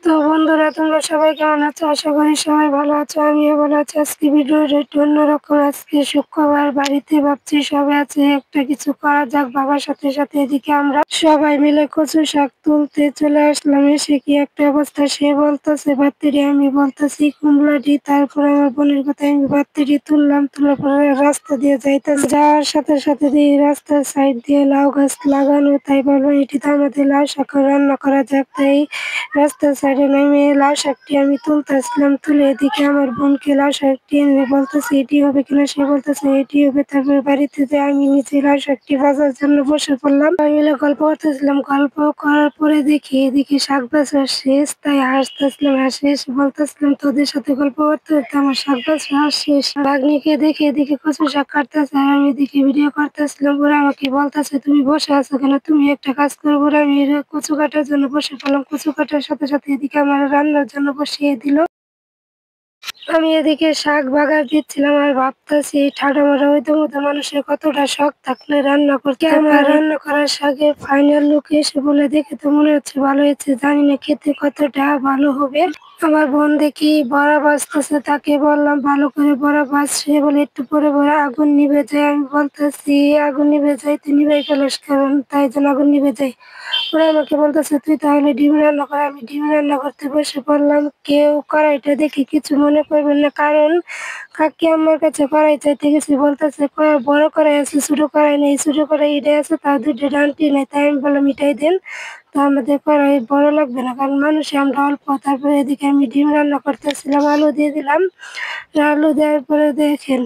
তো বন্ধুরা, তোমরা সবাই কেমন আছো? আশা করি সবাই ভালো আছো, আমিও ভালো আছি। আজকে ভিডিওটা একটু অন্যরকম। আজকে শুক্রবার, বাড়িতে ভাবছি সবাই আছে, একটা কিছু করা যাক বাবার সাথে সাথে। এদিকে আমরা সবাই মিলে কচু শাক তুলতে চলে আসলাম। এসে কি একটা অবস্থা, সে বলতেছে বাত্তিরি, আমি বলতেছি কুমড়াটি। তারপরে আমার বোনের কথা, আমি বাত্তিরি তুললাম। তোলার পরে রাস্তা দিয়ে যাইতেছে, যাওয়ার সাথে সাথে দিয়ে রাস্তার সাইড দিয়ে লাউ গাছ লাগানো। তাই বলবো এটিতে আমাদের লাউ শাক রান্না করা যাক। তাই রাস্তার সাইডে নেমে লাউ শাকটি আমি তুলতেছিলাম। তুলে এদিকে আমার বোনকে লাউ শাকটি এনে বলতেছে এটি হবে কিনা, সে বলতেছে এটি হবে। তারপরে বাড়িতে যে আমি নিচে লাউ শাকটি ভাজার জন্য বসে পড়লাম। আমি মিলে গল্প করতেছিলাম। গল্প করার পরে দেখি এদিকে শাক বাছা শেষ, তাই হাসতেছিলাম। হাসি এসে বলতেছিলাম তোদের সাথে গল্প করতে করতে আমার শাক বাছা শেষ। ভাগ্নিকে দেখে এদিকে কচু শাক কাটতেছে আর আমি এদিকে ভিডিও করতেছিলাম। ওরা আমাকে বলতেছে তুমি বসে আছো কেন, তুমি একটা কাজ করবো। আমি কচু কাটার জন্য বসে পড়লাম। কচু কাটার সাথে সাথে এদিকে আমার রান্নার জন্য বসিয়ে দিল। আমি এদিকে শাক বাগার দিচ্ছিলাম আর ভাবতেছি ঠাডা মারা হইতে মতো মানুষের কতটা শখ থাকলে রান্না করতে। আমার রান্না করার শাকের ফাইনাল লুক এসে বলে দেখে তো মনে হচ্ছে ভালো হয়েছে, জানি না খেতে কতটা ভালো হবে। আমার বোন দেখি বড়া ভাজতেছে, তাকে বললাম ভালো করে বড়া ভাজ। সে বলে একটু পরে পরে আগুন নিভে যায়। আমি বলতেছি আগুন নিভে যায়, তুই নিভে ফেলিস কারণ তাই যেন আগুন নিভে যায়। ওরা আমাকে বলতেছে তুই তাহলে ডিম রান্না কর। আমি ডিম রান্না করতে বসে পড়লাম। কেউ কড়াইটা দেখে কিছু মনে করবেন না, কারণ কাকি আমার কাছে কড়াই চাইতে গেছি। বলতেছে বড় কড়াই আছে, ছোট কড়াই নেই। ছোট কড়াই এটাই আছে, তার দুটো ডান্টি নেই। তাই আমি বললাম এটাই দেন। তো আমাদের কড়াই বড় লাগবে না, কারণ মানুষে আমরা অল্প। তারপরে এদিকে আমি ডিম রান্না করতেছিলাম, আলু দিয়ে দিলাম। আলু দেওয়ার পরে দেখেন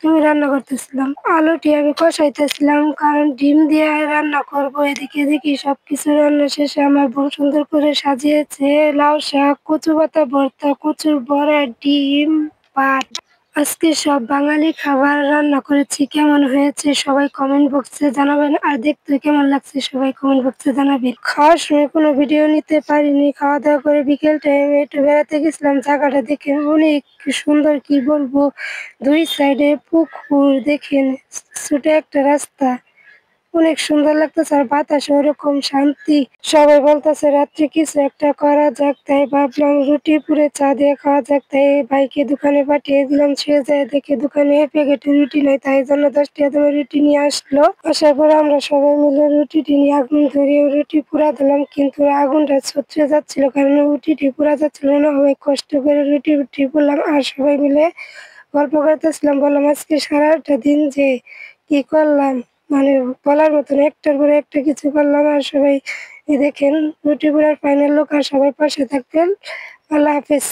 আমি রান্না করতেছিলাম, আলুটি আমি কষাইতেছিলাম কারণ ডিম দিয়ে রান্না করব। এদিকে দেখি সবকিছু রান্না শেষে আমার বোন সুন্দর করে সাজিয়েছে লাউ শাক, কচু পাতা ভর্তা, কচুর বড়া, ডিম, ভাত। আজকে সব বাঙালি খাবার রান্না করেছি। কেমন হয়েছে সবাই কমেন্ট বক্সে জানাবেন, আর দেখতে কেমন লাগছে সবাই কমেন্ট বক্সে জানাবেন। খাওয়ার সময় কোনো ভিডিও নিতে পারিনি। খাওয়া দাওয়া করে বিকেল টাইমে একটু বেড়াতে গেছিলাম। জায়গাটা দেখে অনেক সুন্দর, কি বলবো, দুই সাইডে পুকুর, দেখেন ছোট একটা রাস্তা, অনেক সুন্দর লাগতেছে। আর বাতাসে ওরকম শান্তি। সবাই বলতেছে রাত্রে কিছু একটা করা যাক, তাই ভাবলাম রুটি পুরে চা দিয়ে খাওয়া যাক। তাই ভাইকে দোকানে পাঠিয়ে দিলাম। সে যায় দেখে দোকানে প্যাকেটে রুটি নেই, তাই জন্য 10 টাকা দামে রুটি নিয়ে আসলো। আসার পরে আমরা সবাই মিলে রুটিটি নিয়ে আগুন ধরিয়ে রুটি পুরা দিলাম, কিন্তু আগুনটা ছুটে যাচ্ছিল কারণ রুটিটি পুরা যাচ্ছিল না। অনেক কষ্ট করে রুটি পুরলাম আর সবাই মিলে গল্প করতেছিলাম। বললাম আজকে সারাটা দিন যে কি করলাম, মানে বলার মতন, একটার পরে একটা কিছু করলাম। আর সবাই দেখেন রুটি পুরার ফাইনাল লুক। আর সবাই পাশে থাকবেন। আল্লাহ হাফেজ।